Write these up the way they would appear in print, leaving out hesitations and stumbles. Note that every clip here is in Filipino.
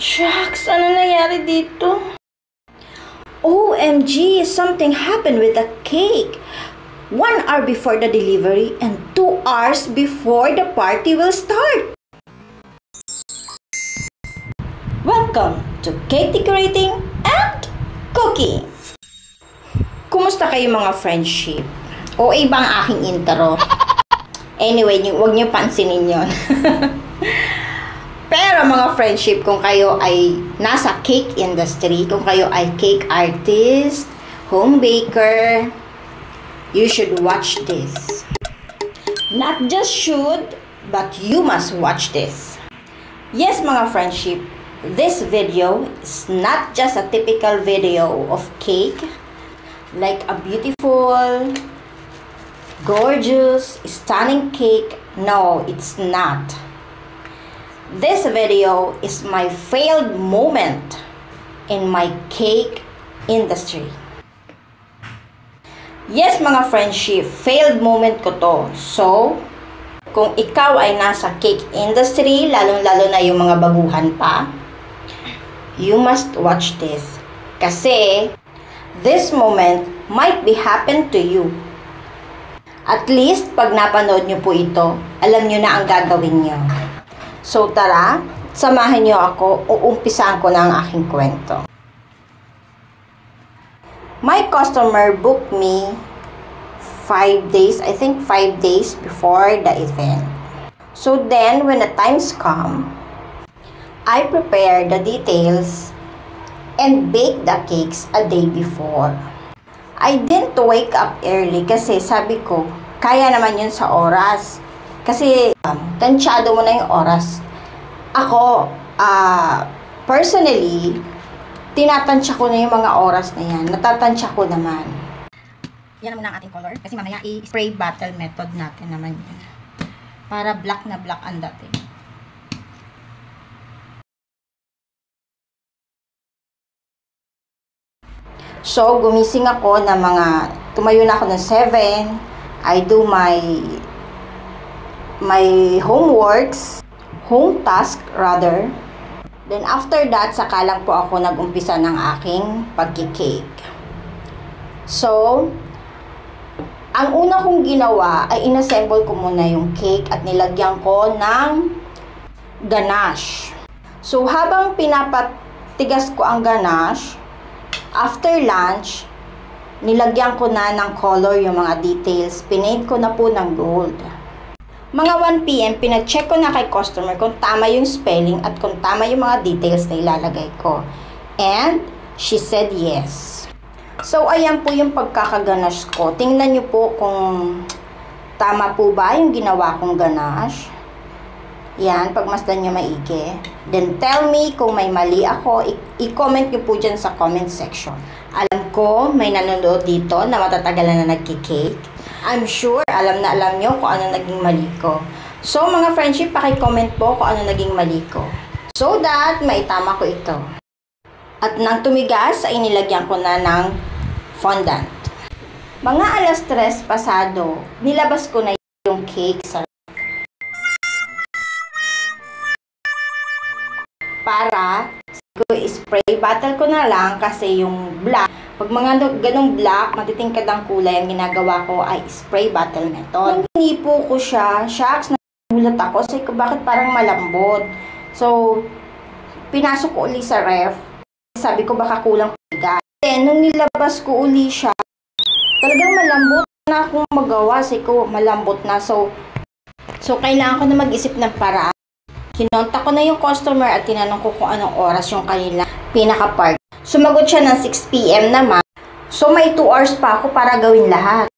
Shucks, ano nangyari dito? OMG, something happened with the cake. 1 hour before the delivery and 2 hours before the party will start. Welcome to cake decorating and cooking. Kumusta kayo mga friendship? O iba ang aking intro. Anyway, huwag niyo pansinin yon. Pero mga friendship, kung kayo ay nasa cake industry, kung kayo ay cake artist, home baker, you should watch this. Not just should, but you must watch this. Yes mga friendship, this video is not just a typical video of cake, like a beautiful, gorgeous, stunning cake. No, it's not. This video is my failed moment in my cake industry. Yes mga friendship, failed moment ko to. So, kung ikaw ay nasa cake industry, lalong-lalo na yung mga baguhan pa, you must watch this. Kasi, this moment might be happen to you. At least, pag napanood nyo po ito, alam nyo na ang gagawin nyo. So tara, samahan niyo ako, uumpisahan ko na ang aking kwento. My customer booked me 5 days, I think 5 days before the event. So then, when the times come, I prepare the details and bake the cakes a day before. I didn't wake up early kasi sabi ko, kaya naman yun sa oras. Kasi, tansyado mo na yung oras. Ako, personally, tinatansya ko na yung mga oras na yan. Natatansya ko naman. Yan muna ang ating color. Kasi mamaya i-spray bottle method natin naman yan. Para black na black ang dating. So, gumising ako na tumayo na ako ng 7. I do my homeworks, home task rather. Then after that, saka lang po ako nag-umpisa ng aking pagki-cake. So, ang una kong ginawa ay inassemble ko muna yung cake at nilagyan ko ng ganache. So, habang pinapatigas ko ang ganache, after lunch, nilagyan ko na ng color yung mga details. Pinaint ko na po ng gold. Mga 1 PM, pinag-check ko na kay customer kung tama yung spelling at kung tama yung mga details na ilalagay ko. And, she said yes. So, ayan po yung pagkakaganache ko. Tingnan nyo po kung tama po ba yung ginawa kong ganache. Yan, pagmasdan nyo maigi. Then, tell me kung may mali ako. I-comment nyo po dyan sa comment section. Alam ko, may nanonood dito na matatagalan na nagki-cake. I'm sure, alam nyo kung ano naging mali ko. So, mga friendship, paki-comment po kung ano naging mali ko. So that, maitama ko ito. At nang tumigas, ay nilagyan ko na ng fondant. Mga alas 3 pasado, nilabas ko na yung cake sa para spray bottle ko na lang kasi yung black, pag mga ganong black, matitingkad ang kulay, ang ginagawa ko ay spray bottle method. Hinipo ko siya, shucks, nagulat ako, sabi ko bakit parang malambot. So, pinasok ko uli sa ref, sabi ko baka kulang bigas. Then, nung nilabas ko uli siya, talagang malambot na akong magawa, sabi ko malambot na. So kailangan ko na mag-isip ng paraan. Kinontak ko na yung customer at tinanong ko kung anong oras yung kanila pinaka-park. Sumagot siya ng 6 PM naman. So, may 2 hours pa ako para gawin lahat.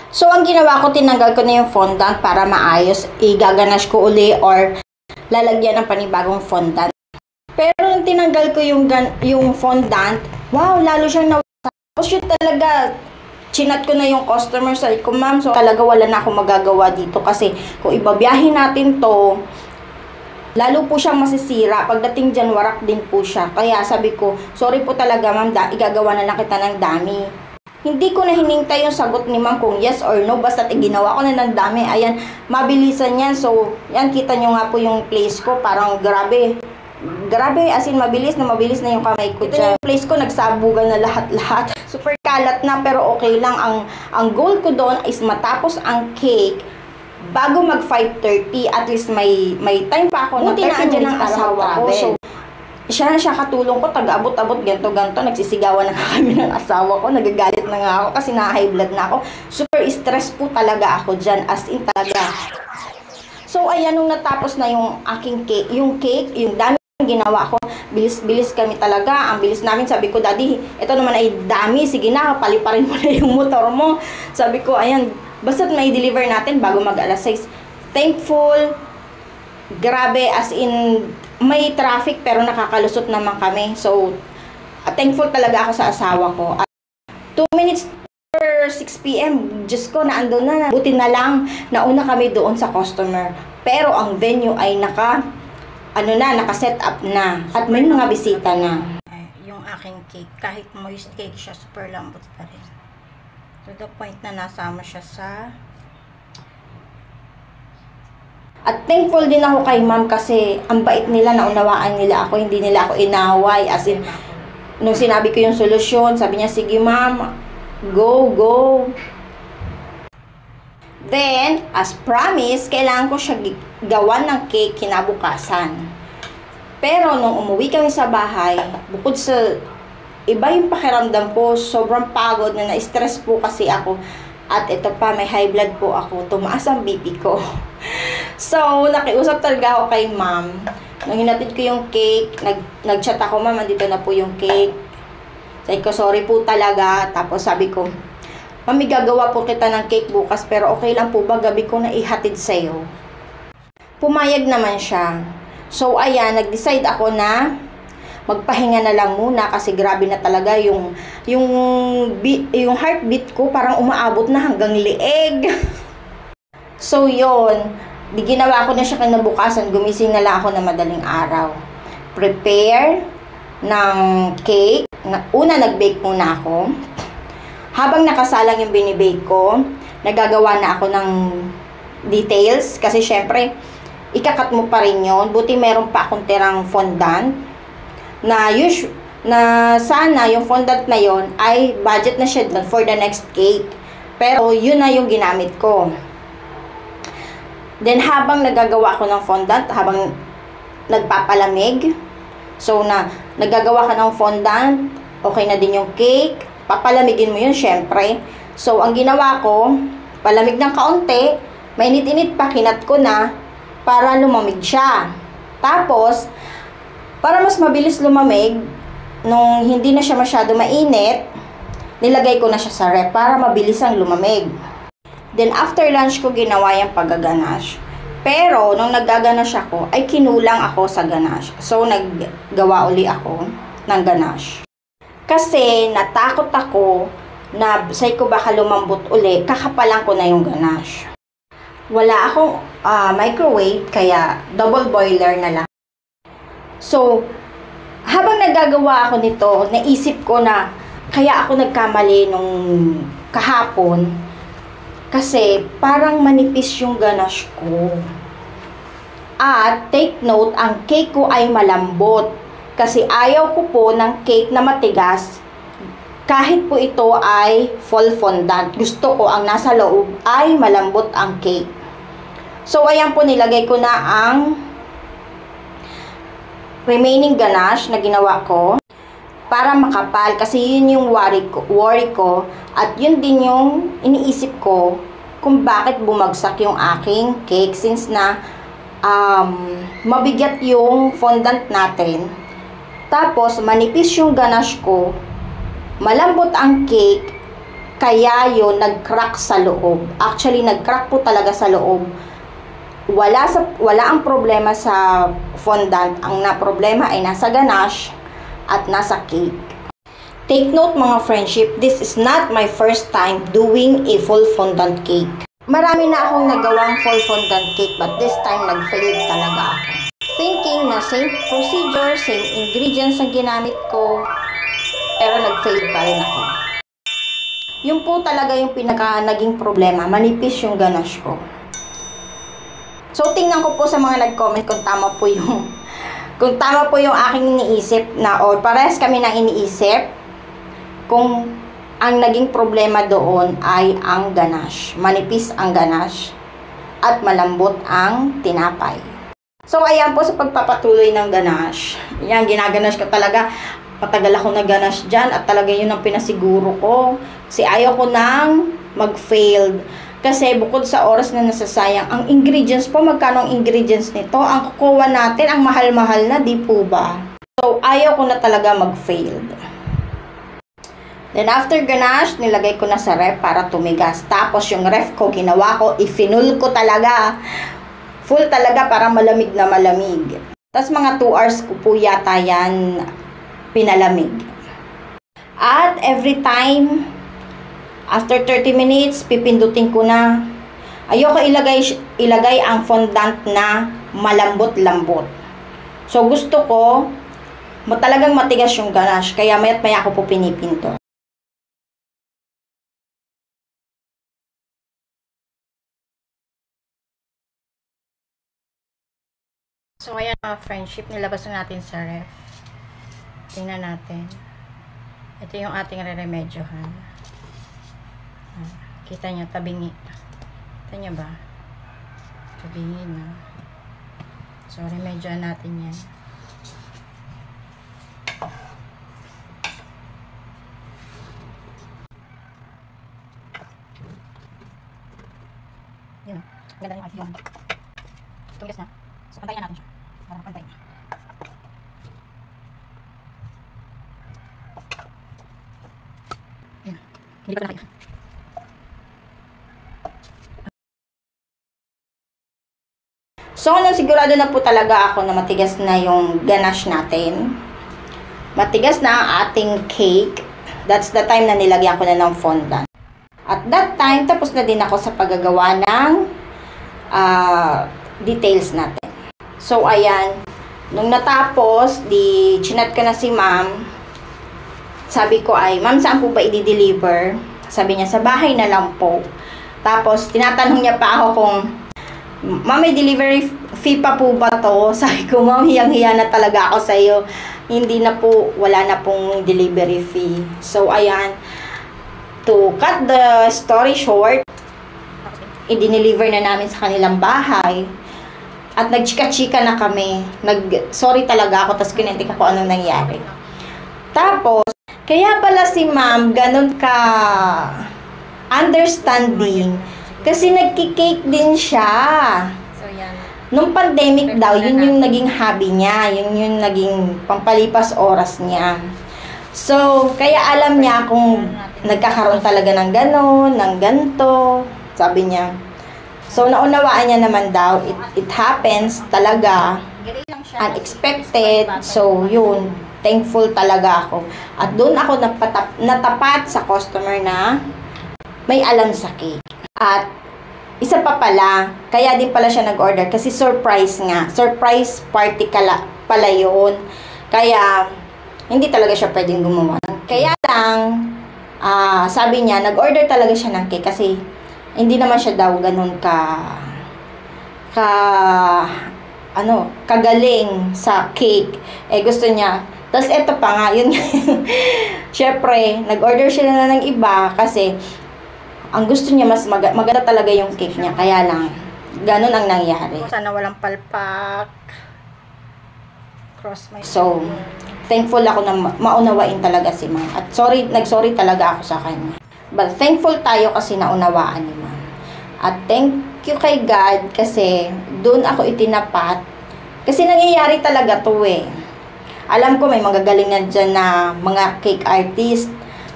So, ang ginawa ko, tinanggal ko na yung fondant para maayos. Igaganache ko uli or lalagyan ng panibagong fondant. Pero nung tinanggal ko yung fondant, wow, lalo siyang nawasa. Tapos yun talaga, chinat ko na yung customer. Sabi ko, ma'am, so talaga wala na akong magagawa dito kasi kung ibabiyahin natin to, lalo po siyang masisira. Pagdating dyan, warak din po siya. Kaya sabi ko, sorry po talaga ma'am, igagawa na lang kita ng dami. Hindi ko na hinintay yung sagot ni ma'am kung yes or no. Basta ginawa ko na ng dami. Ayan, mabilisan yan. So, yan, kita nyo nga po yung place ko. Parang grabe. Grabe, as in, mabilis na yung kamay ko dyan. Yung place ko, nagsabugan na lahat-lahat. Super kalat na, pero okay lang. Ang goal ko doon is matapos ang cake bago mag 5:30. At least may time pa ako na 30 minutes ng asawa ko. So, siya katulong ko, taga-abot-abot, ganto-ganto. Nagsisigawan na kami ng asawa ko. Nagagalit na nga ako kasi na-high blood na ako. Super stress po talaga ako dyan. As in talaga. So, ayan, nung natapos na yung aking cake, yung dami ginawa ko, bilis-bilis kami talaga. Ang bilis namin. Sabi ko, Daddy, ito naman ay dami. Sige na, paliparin mo na yung motor mo. Sabi ko, ayan, basta't may deliver natin bago mag alas 6. Thankful. Grabe, as in, may traffic pero nakakalusot naman kami. So, thankful talaga ako sa asawa ko. 2 minutes for 6 p.m. Diyos ko, naandun na. Buti na lang, nauna kami doon sa customer. Pero ang venue ay naka-set up na. At may mga bisita na. Yung aking cake, kahit moist cake siya, super lambot pa rin. To the point na nasama siya sa... At thankful din ako kay ma'am kasi ang bait nila, naunawaan nila ako, hindi nila ako inaway. As in, nung sinabi ko yung solusyon, sabi niya, sige ma'am, go. Then, as promised, kailangan ko siya gawan ng cake kinabukasan. Pero nung umuwi kami sa bahay, bukod sa iba yung pakiramdam ko, sobrang pagod na na-stress po kasi ako. At ito pa, may high blood po ako. Tumaas ang BP ko. So, nakiusap talaga ako kay ma'am. Nung hinatid ko yung cake, nag-chat ako, ma'am, andito na po yung cake. Sabi ko, sorry po talaga. Tapos sabi ko, mami, gagawa po kita ng cake bukas, pero okay lang po ba gabi ko na ihatid sa'yo? Pumayag naman siya. So, ayan, nag-decide ako na magpahinga na lang muna kasi grabe na talaga yung heartbeat ko parang umaabot na hanggang leeg. So, yun. Ginawa ko na siya kinabukasan. Gumising na lang ako na madaling araw. Prepare ng cake. Una, nag-bake muna ako. Habang nakasalang yung binibake ko, nagagawa na ako ng details. Kasi syempre, ikakat mo pa rin yun. Buti meron pa akong tirang fondant. Na sana yung fondant na yon ay budget na siya doon for the next cake. Pero yun na yung ginamit ko. Then habang nagagawa ko ng fondant, habang nagpapalamig, so nagagawa ka ng fondant, okay na din yung cake, papalamigin mo yun syempre. So ang ginawa ko, palamig ng kaunti, mainit-init pa, kinat ko na para lumamig siya. Tapos, para mas mabilis lumamig, nung hindi na siya masyado mainit, nilagay ko na siya sa ref para mabilis ang lumamig. Then, after lunch ko ginawa yung paggaganache. Pero, nung naggaganache ako, ay kinulang ako sa ganache. So, naggawa uli ako ng ganache. Kasi, natakot ako na say ko baka lumambot uli, kakapalan ko na yung ganache. Wala akong microwave, kaya double boiler na lang. So, habang nagagawa ako nito, naisip ko na kaya ako nagkamali nung kahapon kasi parang manipis yung ganache ko. At take note, ang cake ko ay malambot kasi ayaw ko po ng cake na matigas kahit po ito ay full fondant. Gusto ko ang nasa loob ay malambot ang cake. So, ayan po, nilagay ko na ang remaining ganache na ginawa ko para makapal kasi yun yung worry ko at yun din yung iniisip ko kung bakit bumagsak yung aking cake since na mabigat yung fondant natin, tapos manipis yung ganache ko, malambot ang cake, kaya yun nag-crack sa loob. Actually, nag-crack po talaga sa loob. Wala ang problema sa fondant. Ang problema ay nasa ganache at nasa cake. Take note mga friendship, this is not my first time doing a full fondant cake. Marami na akong nagawang full fondant cake but this time nag-fail talaga ako. Thinking na same procedure, same ingredients ang ginamit ko, pero nag-fail pa rin ako. Yung po talaga yung naging problema, manipis yung ganache ko. So, tingnan ko po sa mga nag-comment kung tama po yung kung tama po yung aking iniisip na, o parehas kami na iniisip, kung ang naging problema doon ay ang ganache. Manipis ang ganache at malambot ang tinapay. So, ayan po sa pagpapatuloy ng ganache. Yan, ginaganache ko talaga. Patagal ako nag-ganache dyan at talaga yun ang pinasiguro ko. Kasi ayaw ko nang mag-failed. Kasi bukod sa oras na nasasayang, ang ingredients po, magkano ang ingredients nito? Ang kukuha natin, ang mahal-mahal na, di po ba? So, ayaw ko na talaga mag-failed. Then, after ganache, nilagay ko na sa ref para tumigas. Tapos, yung ref ko, ginawa ko, ifinul ko talaga. Full talaga para malamig na malamig. Tapos, mga 2 hours ko po yata yan pinalamig. At, every time, after 30 minutes, pipindutin ko na. Ayoko ilagay ang fondant na malambot-lambot. So, gusto ko, talagang matigas yung ganache. Kaya, mayat maya ko po pinipinto. So, ayan mga friendship, nilabas na natin sa ref. Tingnan natin. Ito yung ating re-remedyohan. Kita nyo, tabingi. Kita nyo ba? Tabingi na. So, remedyohan natin yan. Yun. Ganda yung ating tumigas na. So, pantayin natin siya. Para pantayin na. Yan. Hindi ko na kaya. So, sigurado na po talaga ako na matigas na yung ganache natin. Matigas na ang ating cake. That's the time na nilagyan ko na ng fondant. At that time, tapos na din ako sa paggagawa ng details natin. So, ayan. Nung natapos, chinat ko na si ma'am. Sabi ko ay, ma'am, saan po ba i-deliver? Sabi niya, sa bahay na lang po. Tapos, tinatanong niya pa ako kung, ma'am, may delivery fee pa po ba to? Sabi ko, ma'am, hiyang-hiya na talaga ako sa iyo. Hindi na po, wala na pong delivery fee. So, ayan. To cut the story short, i-deliver na namin sa kanilang bahay. At nagchika-chika na kami. Sorry talaga ako, tapos kinentik ako anong nangyari. Tapos, kaya pala si ma'am, ganun ka understanding. Kasi nagki-cake din siya. So, yan. Nung pandemic daw, yun yung naging hobby niya. Yun yung naging pampalipas oras niya. So, kaya alam niya kung nagkakaroon talaga ng ganon, ng ganto. Sabi niya. So, naunawaan niya naman daw, it happens talaga, unexpected. So, yun, thankful talaga ako. At doon ako natapat sa customer na may alam sa cake. At, isa pa pala, kaya din pala siya nag-order kasi surprise nga. Surprise party pala yun. Kaya, hindi talaga siya pwedeng gumawa. Kaya lang, sabi niya, nag-order talaga siya ng cake kasi hindi naman siya daw ganun kagaling sa cake. Eh, gusto niya. Tapos, eto pa nga, yun. Syempre, nag-order siya na ng iba kasi ang gusto niya mas maganda talaga yung cake niya. Kaya lang, ganun ang nangyari. Sana walang palpak. Cross my So, thankful ako na maunawain talaga si ma'am. At nag-sorry talaga ako sa kanya. But thankful tayo kasi naunawaan ni ma'am. At thank you kay God kasi doon ako itinapat. Kasi nangyayari talaga to eh. Alam ko may magagaling na dyan na mga cake artist.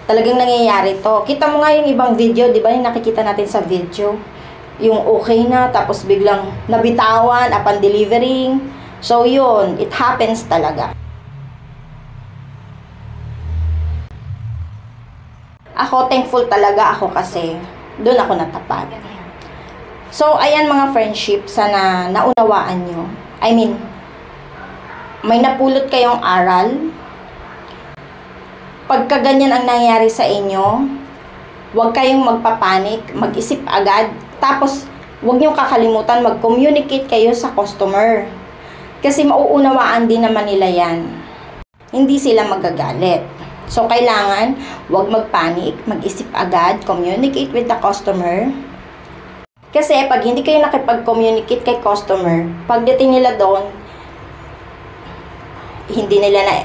Talagang nangyayari to. Kita mo nga yung ibang video, di ba? Yung nakikita natin sa video. Yung okay na, tapos biglang nabitawan upon delivering. So yun, it happens talaga. Ako, thankful talaga ako kasi doon ako natapat. So, ayan mga friendship, sana naunawaan nyo. I mean, may napulot kayong aral. Pagka ganyan ang nangyari sa inyo, huwag kayong magpapanik, mag-isip agad. Tapos, huwag nyo kakalimutan, mag-communicate kayo sa customer. Kasi mauunawaan din naman nila yan. Hindi sila magagalit. So, kailangan huwag magpanik, mag-isip agad, communicate with the customer. Kasi pag hindi kayo nakipag-communicate kay customer, pagdating nila doon, hindi nila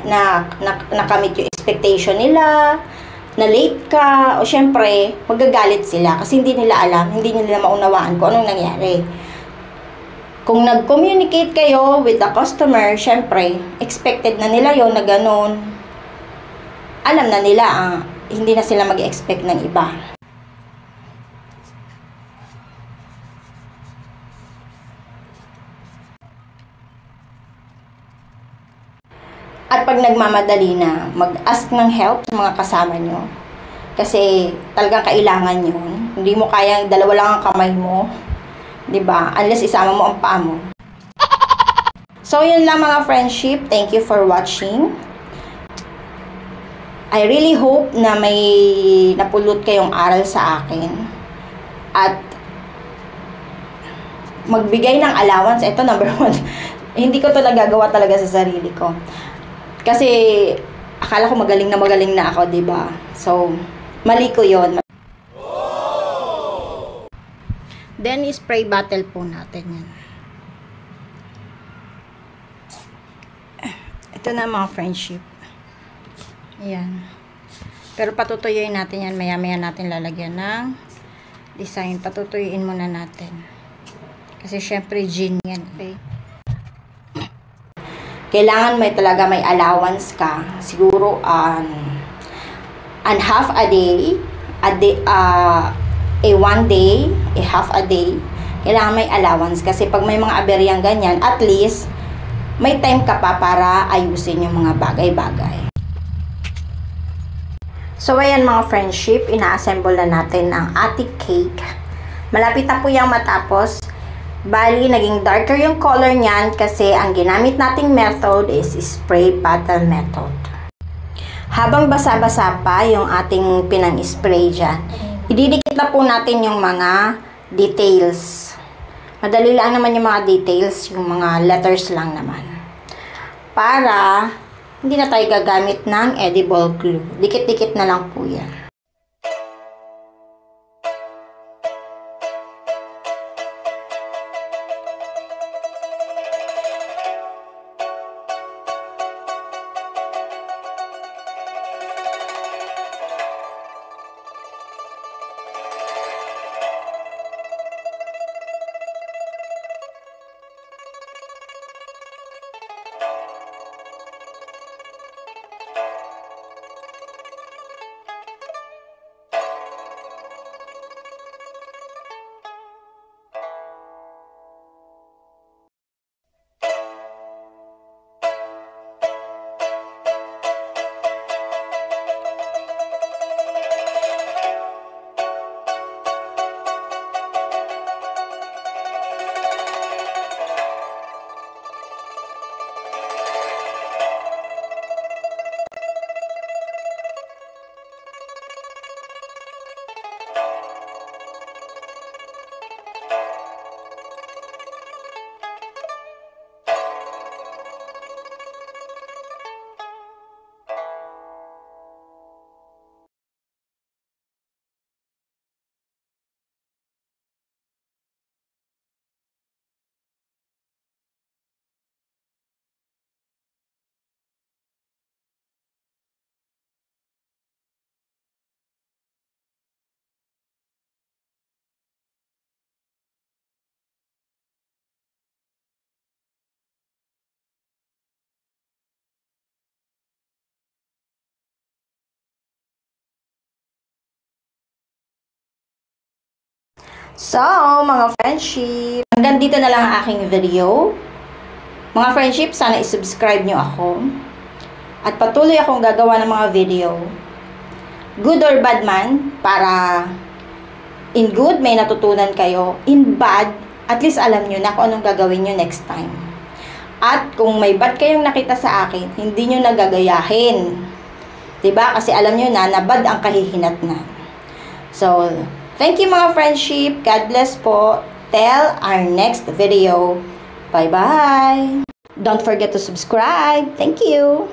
nakamit yung expectation nila, na late ka, o syempre, magagalit sila kasi hindi nila alam, hindi nila maunawaan kung anong nangyari. Kung nag-communicate kayo with the customer, syempre, expected na nila yon na ganun. Alam na nila, hindi na sila mag-expect ng iba. At pag nagmamadali na, mag-ask ng help sa mga kasama nyo. Kasi talagang kailangan yun. Hindi mo kayang dalawa lang ang kamay mo. 'Di ba? Unless isama mo ang paa mo. So, yun lang mga friendship. Thank you for watching. I really hope na may napulot kayong aral sa akin. At magbigay ng allowance. Ito, number 1. Hindi ko to nagagawa talaga sa sarili ko. Kasi akala ko magaling na ako, 'di ba? So, mali ko 'yon. Then spray bottle po natin 'yan. Ito na mga friendship. Ayan. Pero patutuyuin natin 'yan, maya-maya natin lalagyan ng design. Patutuyuin muna natin. Kasi syempre gin 'yan, okay? Kailangan may allowance ka. Siguro half a day, one day, half a day. Kailangan may allowance kasi pag may mga aberyang ganyan, at least may time ka pa para ayusin yung mga bagay-bagay. So ayan mga friendship, ina-assemble na natin ang ating cake. Malapit na po yung matapos. Bali, naging darker yung color niyan kasi ang ginamit nating method is spray bottle method. Habang basa-basa pa yung ating pinang-spray dyan, ididikit na po natin yung mga details. Madali lang naman yung mga details, yung mga letters lang naman. Para hindi na tayo gagamit ng edible glue. Dikit-dikit na lang po yan. So, mga friendship, hanggang dito na lang ang aking video. Mga friendship, sana i-subscribe nyo ako. At patuloy akong gagawa ng mga video. Good or bad man, para in good may natutunan kayo. In bad, at least alam nyo na kung anong gagawin nyo next time. At kung may bad kayong nakita sa akin, hindi nyo nagagayahin. Diba? Kasi alam nyo na bad ang kahihinatnan. So, thank you mga friendship. God bless po. Till our next video. Bye-bye. Don't forget to subscribe. Thank you!